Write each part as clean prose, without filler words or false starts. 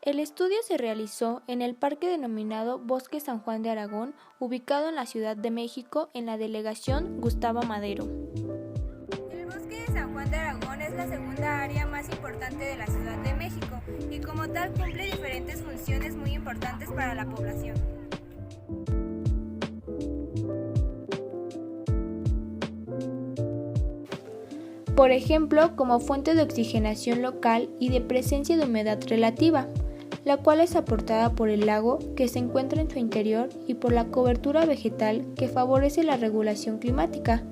El estudio se realizó en el parque denominado Bosque San Juan de Aragón, ubicado en la Ciudad de México, en la delegación Gustavo Madero. El Bosque de San Juan de Aragón es la segunda área más importante de la Ciudad de México y como tal cumple diferentes funciones muy importantes para la población. Por ejemplo, como fuente de oxigenación local y de presencia de humedad relativa, la cual es aportada por el lago que se encuentra en su interior y por la cobertura vegetal que favorece la regulación climática,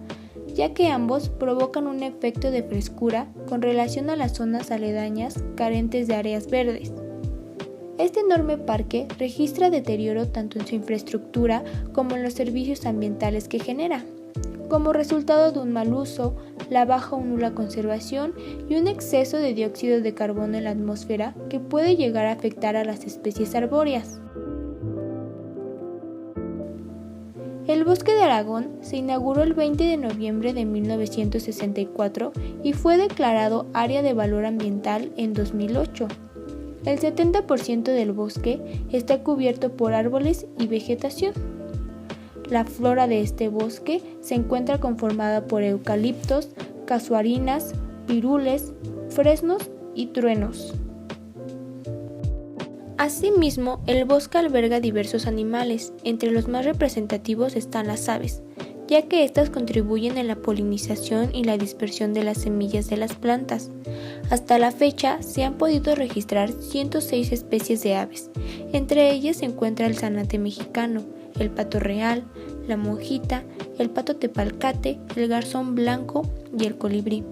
ya que ambos provocan un efecto de frescura con relación a las zonas aledañas carentes de áreas verdes. Este enorme parque registra deterioro tanto en su infraestructura como en los servicios ambientales que genera, como resultado de un mal uso, la baja o nula conservación y un exceso de dióxido de carbono en la atmósfera que puede llegar a afectar a las especies arbóreas. El Bosque de Aragón se inauguró el 20 de noviembre de 1964 y fue declarado Área de Valor Ambiental en 2008. El 70% del bosque está cubierto por árboles y vegetación. La flora de este bosque se encuentra conformada por eucaliptos, casuarinas, pirules, fresnos y truenos. Asimismo, el bosque alberga diversos animales, entre los más representativos están las aves, ya que éstas contribuyen en la polinización y la dispersión de las semillas de las plantas. Hasta la fecha se han podido registrar 106 especies de aves, entre ellas se encuentra el zanate mexicano, el pato real, la monjita, el pato tepalcate, el garzón blanco y el colibrí.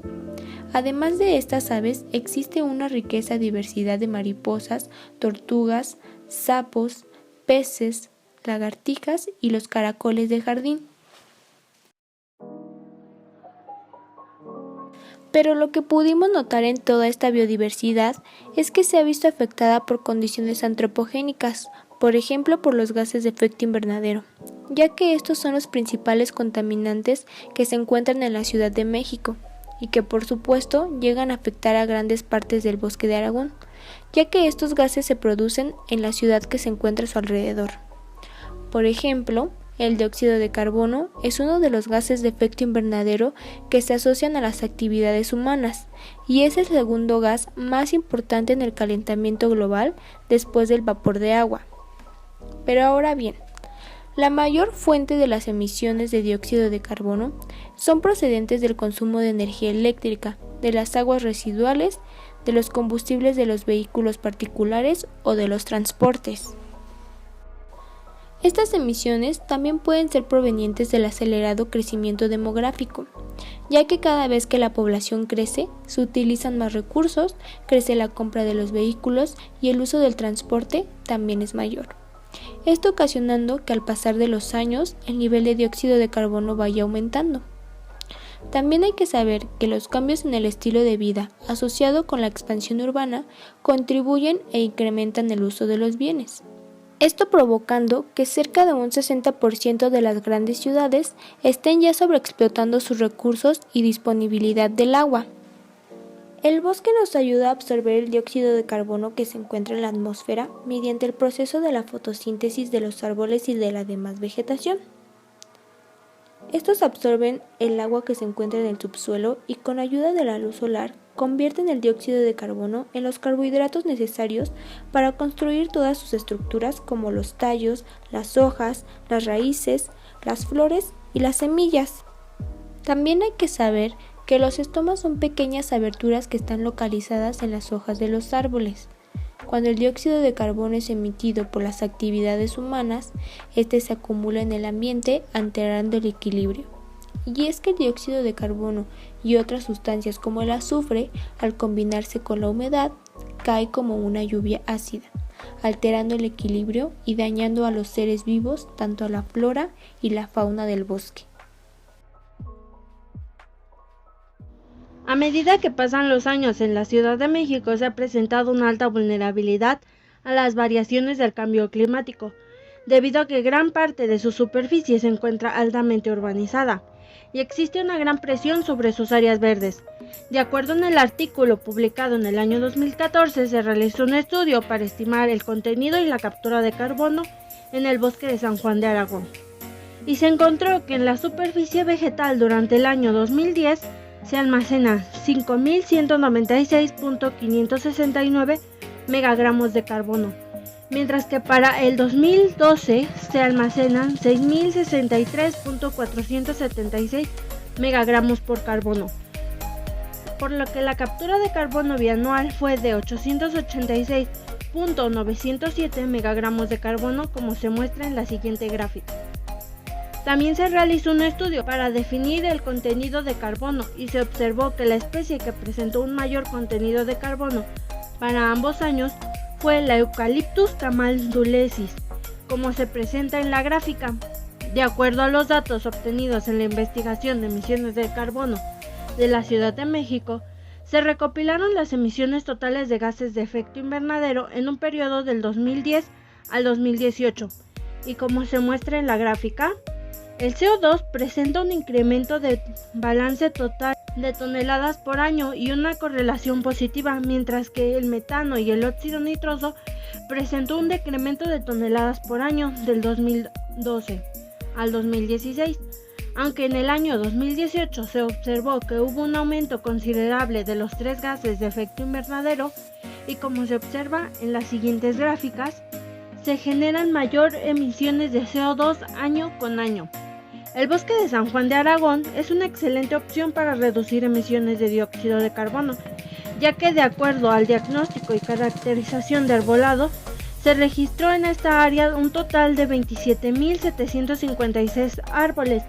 Además de estas aves, existe una riqueza diversidad de mariposas, tortugas, sapos, peces, lagartijas y los caracoles de jardín. Pero lo que pudimos notar en toda esta biodiversidad es que se ha visto afectada por condiciones antropogénicas, por ejemplo por los gases de efecto invernadero, ya que estos son los principales contaminantes que se encuentran en la Ciudad de México y que por supuesto llegan a afectar a grandes partes del Bosque de Aragón, ya que estos gases se producen en la ciudad que se encuentra a su alrededor. Por ejemplo, el dióxido de carbono es uno de los gases de efecto invernadero que se asocian a las actividades humanas y es el segundo gas más importante en el calentamiento global después del vapor de agua. Pero ahora bien, la mayor fuente de las emisiones de dióxido de carbono son procedentes del consumo de energía eléctrica, de las aguas residuales, de los combustibles de los vehículos particulares o de los transportes. Estas emisiones también pueden ser provenientes del acelerado crecimiento demográfico, ya que cada vez que la población crece, se utilizan más recursos, crece la compra de los vehículos y el uso del transporte también es mayor. Esto ocasionando que al pasar de los años el nivel de dióxido de carbono vaya aumentando. También hay que saber que los cambios en el estilo de vida asociado con la expansión urbana contribuyen e incrementan el uso de los bienes. Esto provocando que cerca de un 60% de las grandes ciudades estén ya sobreexplotando sus recursos y disponibilidad del agua. El bosque nos ayuda a absorber el dióxido de carbono que se encuentra en la atmósfera mediante el proceso de la fotosíntesis de los árboles y de la demás vegetación. Estos absorben el agua que se encuentra en el subsuelo y con ayuda de la luz solar convierten el dióxido de carbono en los carbohidratos necesarios para construir todas sus estructuras como los tallos, las hojas, las raíces, las flores y las semillas. También hay que saber que los estomas son pequeñas aberturas que están localizadas en las hojas de los árboles. Cuando el dióxido de carbono es emitido por las actividades humanas, este se acumula en el ambiente alterando el equilibrio. Y es que el dióxido de carbono y otras sustancias como el azufre, al combinarse con la humedad, cae como una lluvia ácida, alterando el equilibrio y dañando a los seres vivos, tanto a la flora y la fauna del bosque. A medida que pasan los años en la Ciudad de México se ha presentado una alta vulnerabilidad a las variaciones del cambio climático, debido a que gran parte de su superficie se encuentra altamente urbanizada. y existe una gran presión sobre sus áreas verdes. De acuerdo en el artículo publicado en el año 2014, se realizó un estudio para estimar el contenido y la captura de carbono en el bosque de San Juan de Aragón. Y se encontró que en la superficie vegetal durante el año 2010 se almacenan 5.196.569 megagramos de carbono, mientras que para el 2012 se almacenan 6.063.476 megagramos por carbono, por lo que la captura de carbono bianual fue de 886.907 megagramos de carbono, como se muestra en la siguiente gráfica. También se realizó un estudio para definir el contenido de carbono y se observó que la especie que presentó un mayor contenido de carbono para ambos años fue la Eucalyptus camaldulensis, como se presenta en la gráfica. De acuerdo a los datos obtenidos en la investigación de emisiones de carbono de la Ciudad de México, se recopilaron las emisiones totales de gases de efecto invernadero en un periodo del 2010 al 2018, y como se muestra en la gráfica, el CO2 presenta un incremento de balance total de toneladas por año y una correlación positiva, mientras que el metano y el óxido nitroso presentó un decremento de toneladas por año del 2012 al 2016, aunque en el año 2018 se observó que hubo un aumento considerable de los tres gases de efecto invernadero y, como se observa en las siguientes gráficas, se generan mayor emisiones de CO2 año con año. El bosque de San Juan de Aragón es una excelente opción para reducir emisiones de dióxido de carbono, ya que de acuerdo al diagnóstico y caracterización de arbolado, se registró en esta área un total de 27.756 árboles.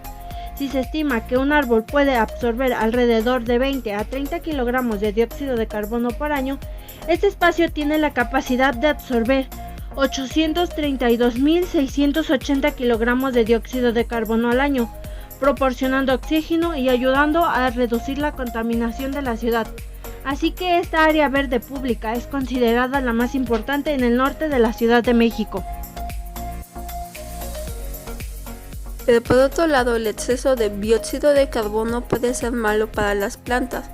Si se estima que un árbol puede absorber alrededor de 20 a 30 kilogramos de dióxido de carbono por año, este espacio tiene la capacidad de absorber 832.680 kilogramos de dióxido de carbono al año, proporcionando oxígeno y ayudando a reducir la contaminación de la ciudad. Así que esta área verde pública es considerada la más importante en el norte de la Ciudad de México. Pero por otro lado, el exceso de dióxido de carbono puede ser malo para las plantas,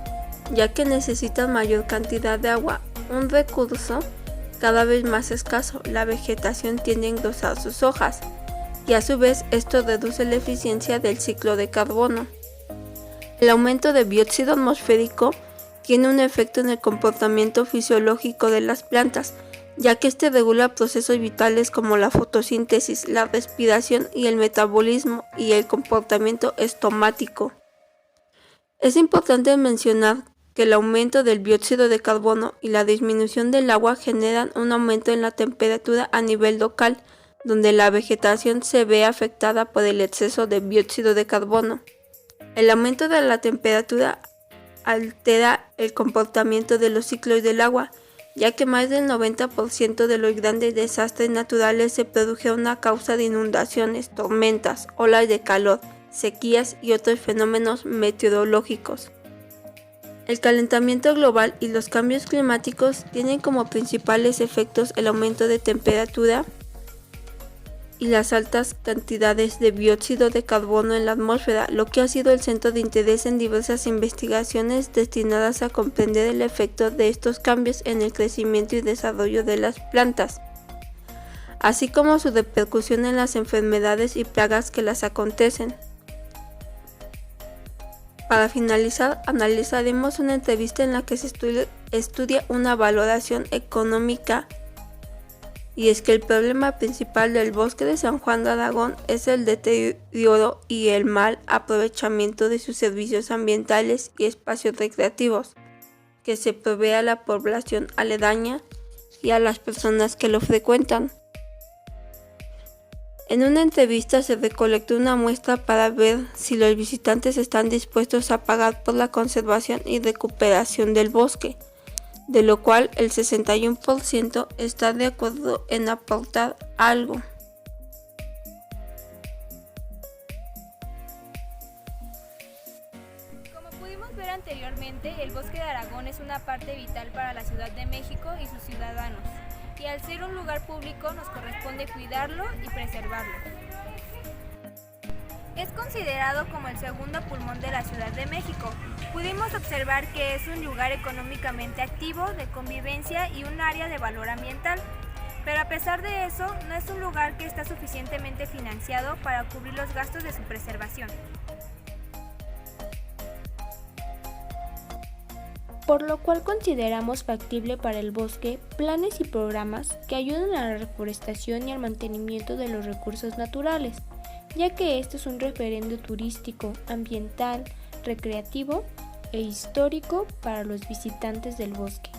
ya que necesitan mayor cantidad de agua, un recurso cada vez más escaso. La vegetación tiende a engrosar sus hojas, y a su vez esto reduce la eficiencia del ciclo de carbono. El aumento de dióxido atmosférico tiene un efecto en el comportamiento fisiológico de las plantas, ya que este regula procesos vitales como la fotosíntesis, la respiración y el metabolismo y el comportamiento estomático. Es importante mencionar que el aumento del dióxido de carbono y la disminución del agua generan un aumento en la temperatura a nivel local, donde la vegetación se ve afectada por el exceso de dióxido de carbono. El aumento de la temperatura altera el comportamiento de los ciclos del agua, ya que más del 90% de los grandes desastres naturales se produjeron a causa de inundaciones, tormentas, olas de calor, sequías y otros fenómenos meteorológicos. El calentamiento global y los cambios climáticos tienen como principales efectos el aumento de temperatura y las altas cantidades de dióxido de carbono en la atmósfera, lo que ha sido el centro de interés en diversas investigaciones destinadas a comprender el efecto de estos cambios en el crecimiento y desarrollo de las plantas, así como su repercusión en las enfermedades y plagas que las acontecen. Para finalizar, analizaremos una entrevista en la que se estudia una valoración económica, y es que el problema principal del bosque de San Juan de Aragón es el deterioro y el mal aprovechamiento de sus servicios ambientales y espacios recreativos que se provee a la población aledaña y a las personas que lo frecuentan. En una entrevista se recolectó una muestra para ver si los visitantes están dispuestos a pagar por la conservación y recuperación del bosque, de lo cual el 61% está de acuerdo en aportar algo. Como pudimos ver anteriormente, el bosque de Aragón es una parte vital para la Ciudad de México y sus ciudadanos, y al ser un lugar público nos corresponde cuidarlo y preservarlo. Es considerado como el segundo pulmón de la Ciudad de México. Pudimos observar que es un lugar económicamente activo, de convivencia y un área de valor ambiental. Pero a pesar de eso, no es un lugar que está suficientemente financiado para cubrir los gastos de su preservación. Por lo cual consideramos factible para el bosque planes y programas que ayuden a la reforestación y al mantenimiento de los recursos naturales, ya que este es un referente turístico, ambiental, recreativo e histórico para los visitantes del bosque.